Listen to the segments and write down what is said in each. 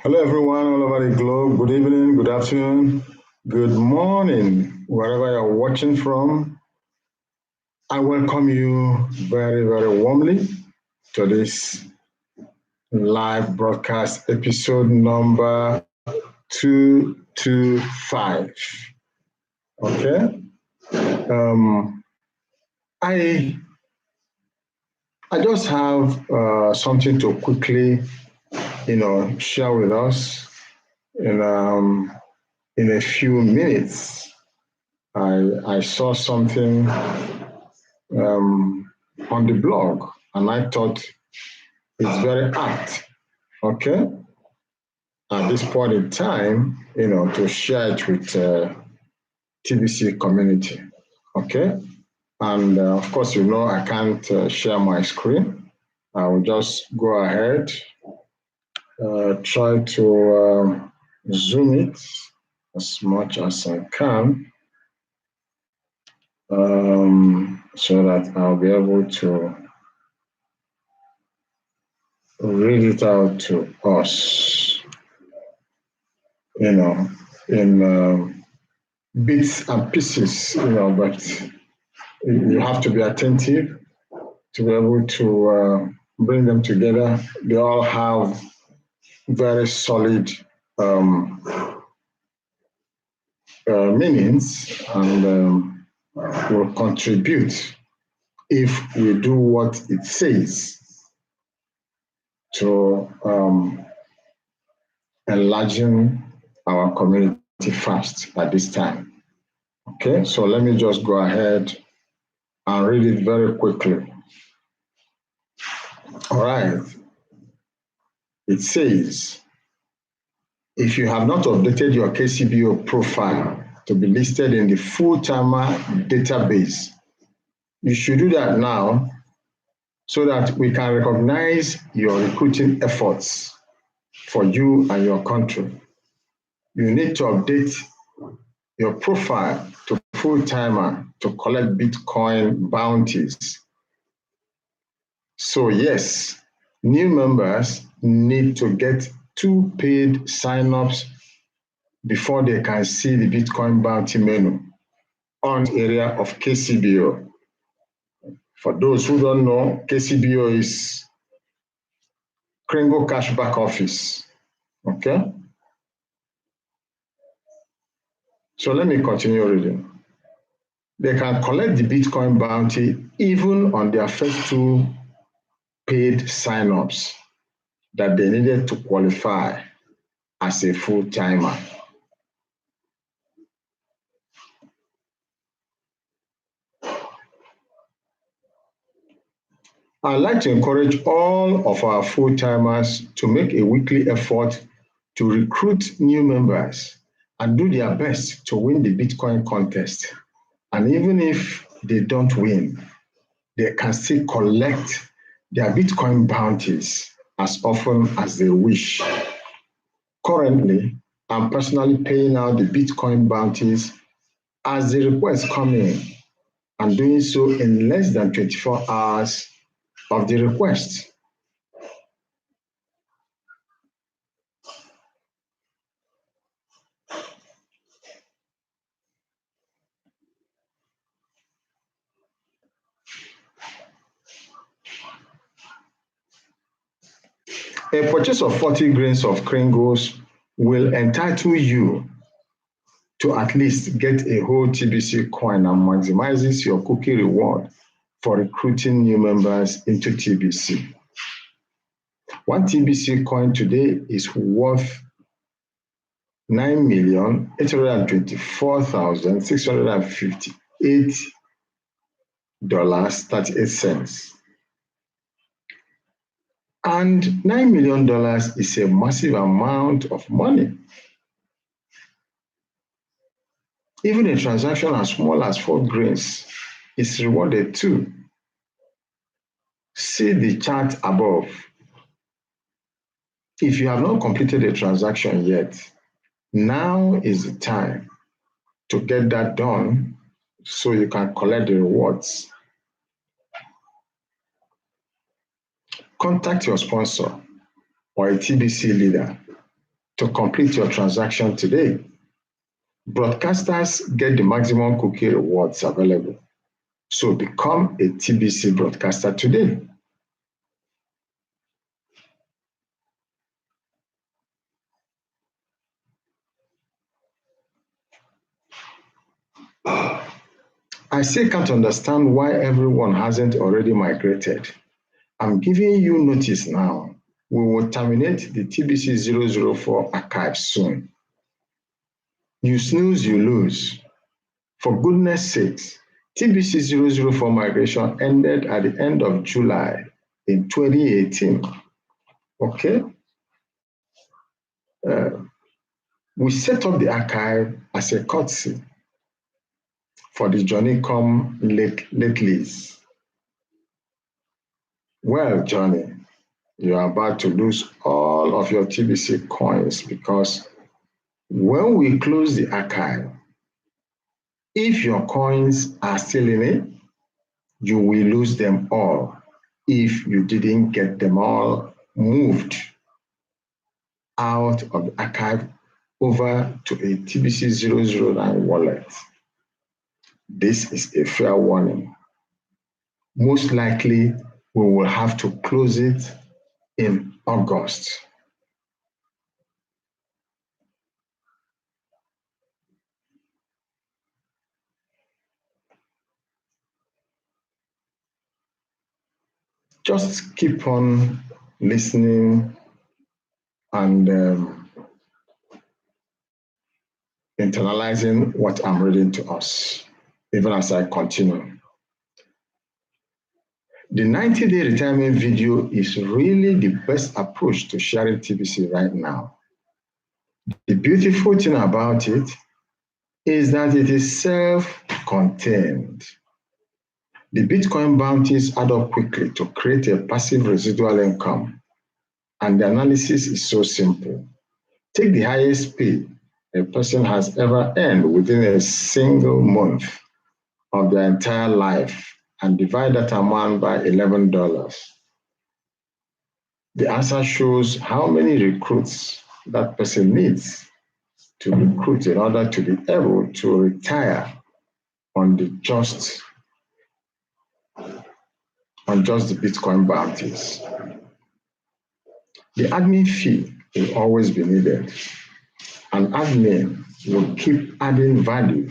Hello, everyone, all over the globe. Good evening, good afternoon, good morning, wherever you're watching from. I welcome you very, very warmly to this live broadcast episode number 225. Okay. I just have something to quickly, share with us in a few minutes. I saw something on the blog, and I thought it's very apt, okay, at this point in time, to share it with TBC community, okay. And of course, I can't share my screen. I will just go ahead, try to zoom it as much as I can, so that I'll be able to read it out to us, in bits and pieces, but you have to be attentive to be able to bring them together. They all have very solid meanings and will contribute if we do what it says to enlarging our community fast at this time. Okay, so let me just go ahead and read it very quickly. All right. It says, if you have not updated your Kcbo profile to be listed in the full-timer database, you should do that now so that we can recognize your recruiting efforts for you and your country. You need to update your profile to full-timer to collect Bitcoin bounties. So yes, new members need to get 2 paid signups before they can see the Bitcoin bounty menu on the area of Kcbo. For those who don't know, Kcbo is Kringle Cash Back Office. Okay? So let me continue reading. They can collect the Bitcoin bounty even on their first 2 paid signups that they needed to qualify as a full-timer. I'd like to encourage all of our full-timers to make a weekly effort to recruit new members and do their best to win the Bitcoin contest. And even if they don't win, they can still collect their Bitcoin bounties as often as they wish. Currently, I'm personally paying out the Bitcoin bounties as the requests come in and doing so in less than 24 hours of the request. A purchase of 40 grains of Kringles will entitle you to at least get a whole TBC coin and maximizes your cookie reward for recruiting new members into TBC. 1 TBC coin today is worth $9,824,658.38. And $9 million is a massive amount of money. Even a transaction as small as 4 grains is rewarded too. See the chart above. If you have not completed a transaction yet, now is the time to get that done so you can collect the rewards. Contact your sponsor or a TBC leader to complete your transaction today. Broadcasters get the maximum cookie rewards available. So become a TBC broadcaster today. I still can't understand why everyone hasn't already migrated. I'm giving you notice now. We will terminate the TBC 004 archive soon. You snooze, you lose. For goodness sakes, TBC 004 migration ended at the end of July in 2018. Okay? Uh, we set up the archive as a courtesy for the Johnny Come Latelys. Well, Johnny, you are about to lose all of your TBC coins because when we close the archive, if your coins are still in it, you will lose them all if you didn't get them all moved out of the archive over to a TBC 009 wallet. This is a fair warning. Most likely, we will have to close it in August. Just keep on listening and internalizing what I'm reading to us, even as I continue. The 90-day retirement video is really the best approach to sharing TBC right now. The beautiful thing about it is that it is self-contained. The Bitcoin bounties add up quickly to create a passive residual income, and the analysis is so simple. Take the highest pay a person has ever earned within a single month of their entire life and divide that amount by $11. The answer shows how many recruits that person needs to recruit in order to be able to retire on just the Bitcoin bounties. The admin fee will always be needed. An admin will keep adding value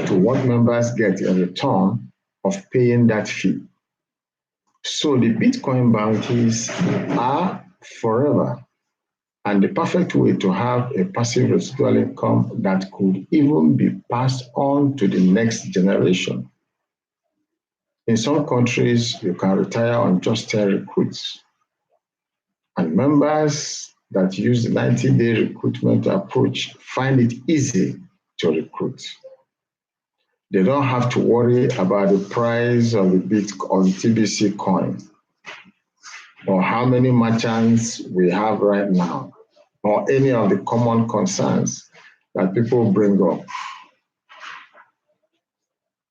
to what members get in return of paying that fee. So the Bitcoin bounties are forever and the perfect way to have a passive residual income that could even be passed on to the next generation. In some countries, you can retire on just 10 recruits. And members that use the 90-day recruitment approach find it easy to recruit. They don't have to worry about the price of the TBC coin or how many merchants we have right now or any of the common concerns that people bring up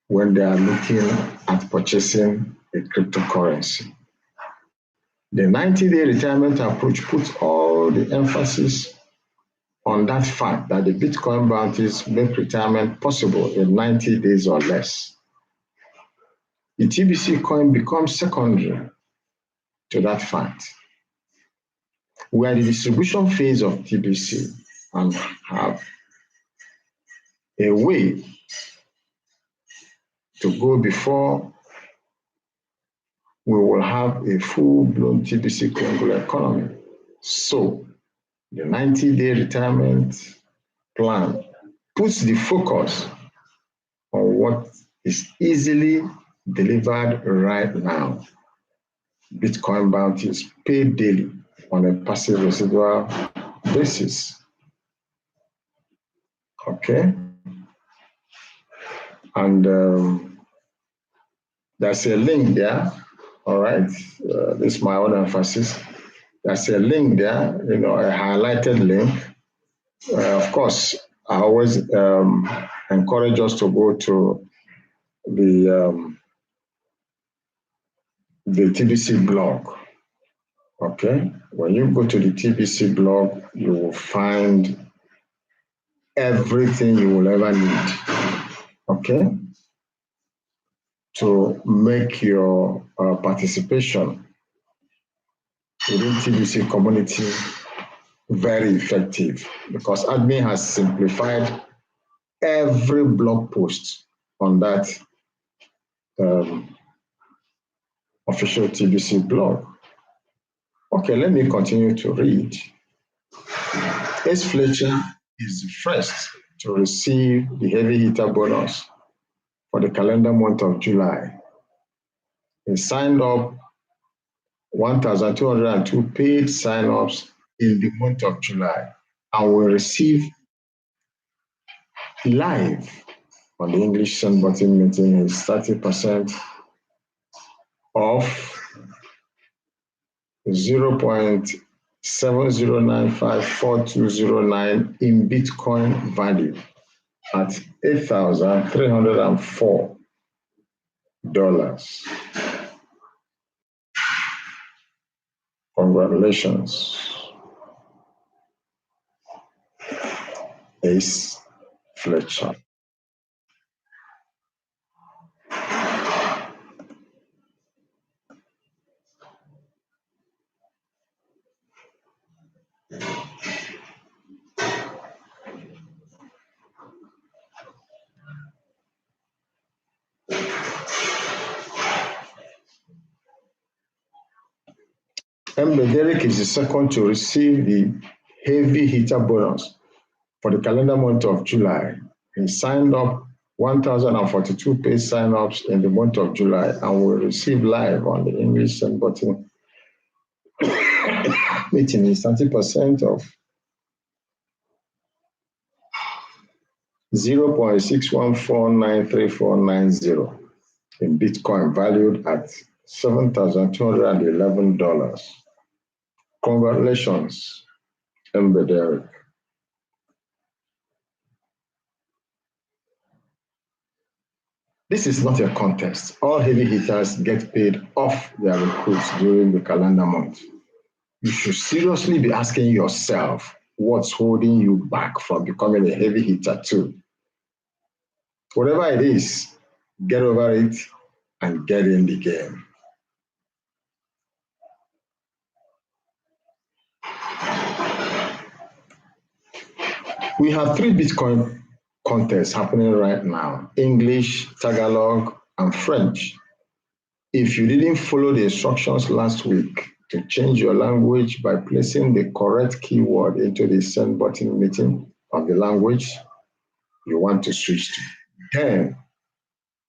when they are looking at purchasing a cryptocurrency. The 90-day retirement approach puts all the emphasis on that fact that the Bitcoin bounties make retirement possible in 90 days or less. The TBC coin becomes secondary to that fact. We are in the distribution phase of TBC and have a way to go before we will have a full-blown TBC global economy. So the 90-day retirement plan puts the focus on what is easily delivered right now. Bitcoin bounties paid daily on a passive residual basis. Okay? And there's a link there, all right? This is my own emphasis. There's a link there, a highlighted link. Of course, I always encourage us to go to the TBC blog. Okay, when you go to the TBC blog, you will find everything you will ever need, okay, to make your participation within TBC community very effective, because admin has simplified every blog post on that um, official TBC blog. Okay, let me continue to read. S. Fletcher is the first to receive the heavy hitter bonus for the calendar month of July. He signed up 1,202 paid sign-ups in the month of July and will receive live on the English Send Button meeting is 30% off 0.70954209 in Bitcoin value at $8,304. Congratulations, Ace Fletcher. Derek is the second to receive the heavy hitter bonus for the calendar month of July. He signed up 1,042 paid sign-ups in the month of July and will receive live on the English Send Button meeting is 30% of 0.61493490 in Bitcoin valued at $7,211. Congratulations, Derek. This is not a contest. All heavy hitters get paid off their recruits during the calendar month. You should seriously be asking yourself what's holding you back from becoming a heavy hitter too. Whatever it is, get over it and get in the game. We have 3 Bitcoin contests happening right now: English, Tagalog, and French. If you didn't follow the instructions last week to change your language by placing the correct keyword into the send button meeting of the language you want to switch to, then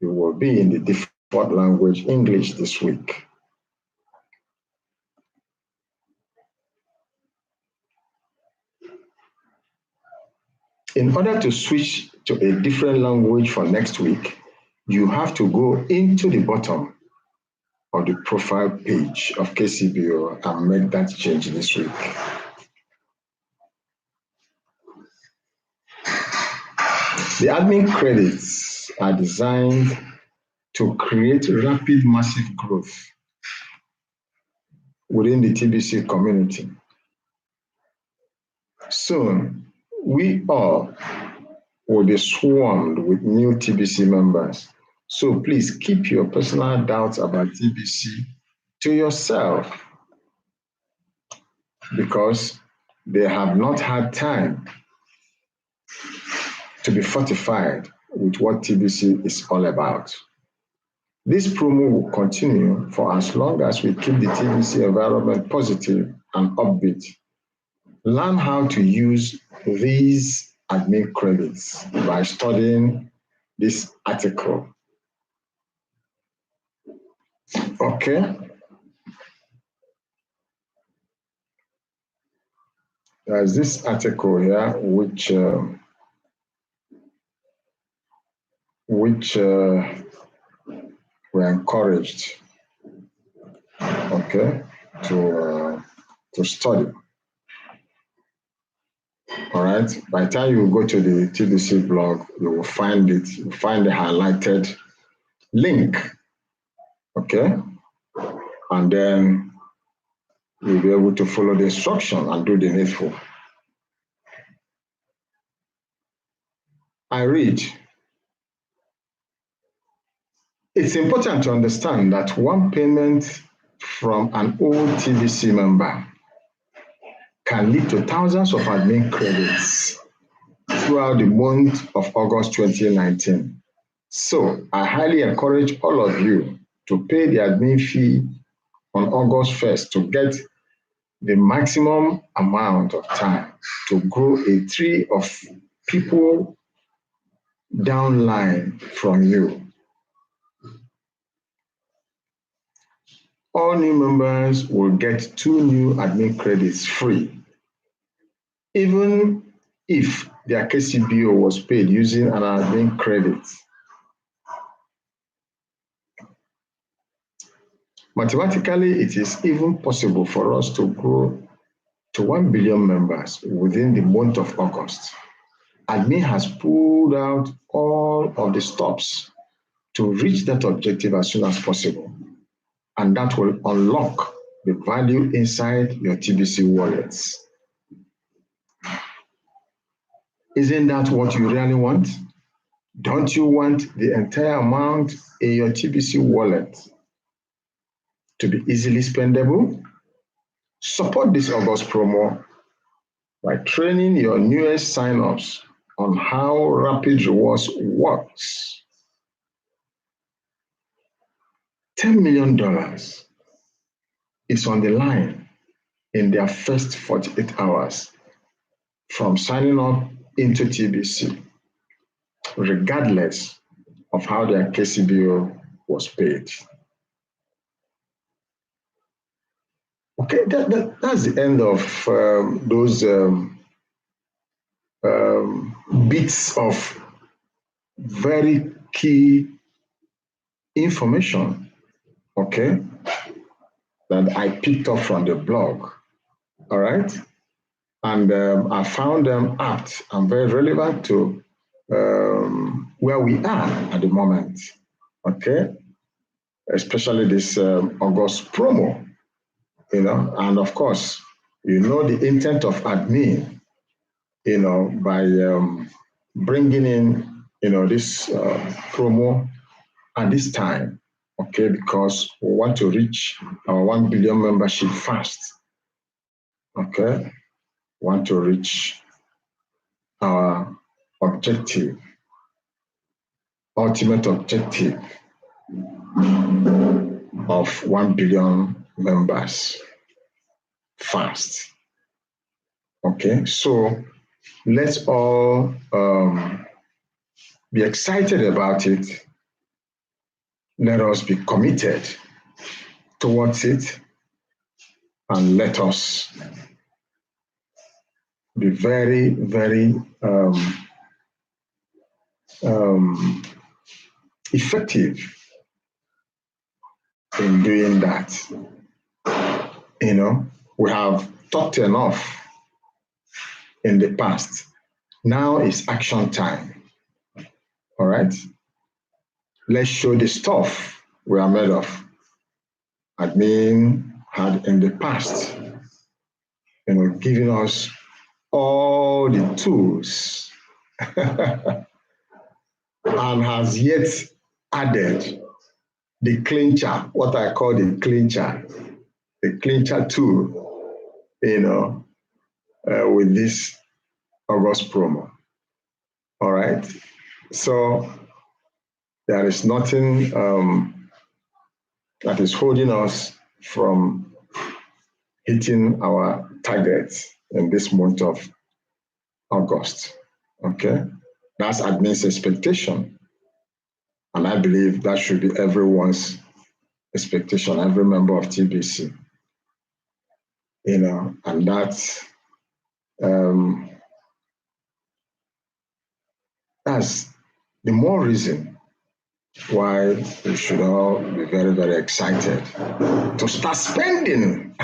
you will be in the default language, English, this week. In order to switch to a different language for next week, you have to go into the bottom of the profile page of Kcbo and make that change this week. The admin credits are designed to create rapid, massive growth within the TBC community. Soon, we all will be swarmed with new TBC members. So please keep your personal doubts about TBC to yourself, because they have not had time to be fortified with what TBC is all about. This promo will continue for as long as we keep the TBC environment positive and upbeat. Learn how to use these admin credits by studying this article. Okay. There's this article here which we're encouraged, okay, to study. All right. By the time you go to the TBC blog, you will find it. You find the highlighted link, okay, and then you'll be able to follow the instruction and do the needful. I read, it's important to understand that one payment from an old TVC member can lead to thousands of admin credits throughout the month of August 2019. So I highly encourage all of you to pay the admin fee on August 1st to get the maximum amount of time to grow a tree of people downline from you. All new members will get 2 new admin credits free, even if their Kcbo was paid using an admin credit. Mathematically, it is even possible for us to grow to 1 billion members within the month of August. Admin has pulled out all of the stops to reach that objective as soon as possible, and that will unlock the value inside your TBC wallets. Isn't that what you really want? Don't you want the entire amount in your TBC wallet to be easily spendable? Support this August promo by training your newest sign-ups on how Rapid Rewards works. $10 million is on the line in their first 48 hours from signing up into TBC, regardless of how their Kcbo was paid. Okay, that's the end of those bits of very key information, okay, that I picked up from the blog, all right? And I found them apt and very relevant to where we are at the moment, okay? Especially this August promo, you know, and of course, you know the intent of admin, you know, by bringing in, you know, this promo at this time, okay, because we want to reach our 1 billion membership fast, okay? Want to reach our objective, ultimate objective of 1 billion members fast. Okay, so let's all be excited about it. Let us be committed towards it, and let us be very, very effective in doing that. You know, we have talked enough in the past. Now is action time. All right? Let's show the stuff we are made of. Admin had in the past, you know, giving us all the tools and has yet added the clincher, what I call the clincher tool, you know, with this August promo. All right. So there is nothing that is holding us from hitting our targets in this month of August. Okay. That's admin's expectation. And I believe that should be everyone's expectation, every member of TBC. You know, and that's the more reason why we should all be very, very excited to start spending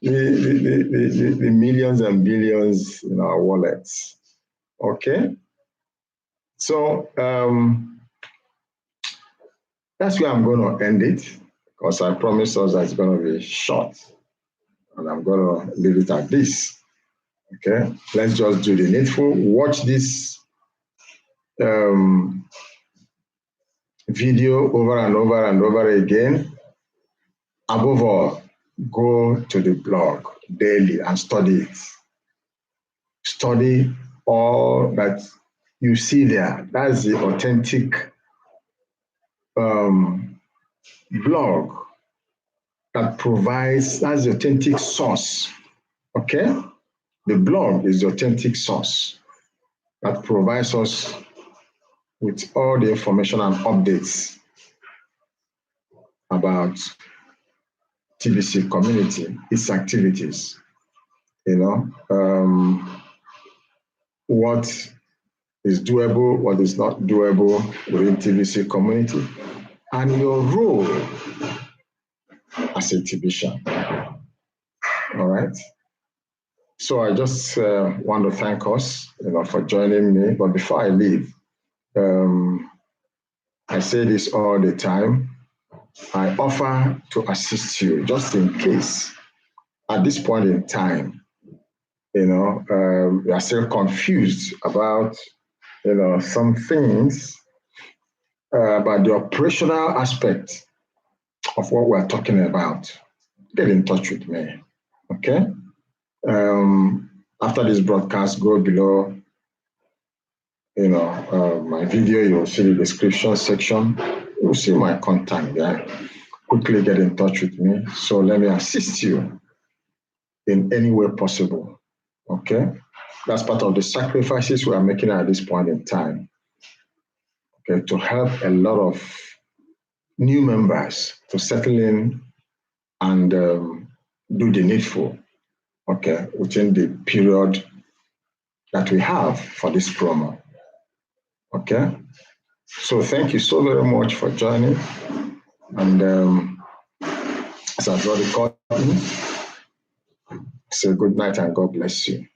the millions and billions in our wallets. Okay? So that's where I'm going to end it. because I promised us that it's going to be short, and I'm going to leave it at this. Okay, let's just do the needful. Watch this video over and over and over again. Above all, go to the blog daily and study it. Study all that you see there. That's the authentic blog that provides, that's the authentic source. Okay? The blog is the authentic source that provides us with all the information and updates about TBC community, its activities, what is doable, what is not doable within TBC community, and your role as a TBCian. All right. So I just want to thank us, for joining me. But before I leave, I say this all the time. I offer to assist you just in case at this point in time, you are still confused about, some things about the operational aspect of what we're talking about. Get in touch with me, okay? After this broadcast, go below, my video, you'll see the description section. You'll see my contact there. Quickly get in touch with me. So let me assist you in any way possible, okay? That's part of the sacrifices we are making at this point in time, okay, to help a lot of new members to settle in and do the needful, okay, within the period that we have for this promo, okay? So thank you so very much for joining. And as I draw the curtain, say good night and God bless you.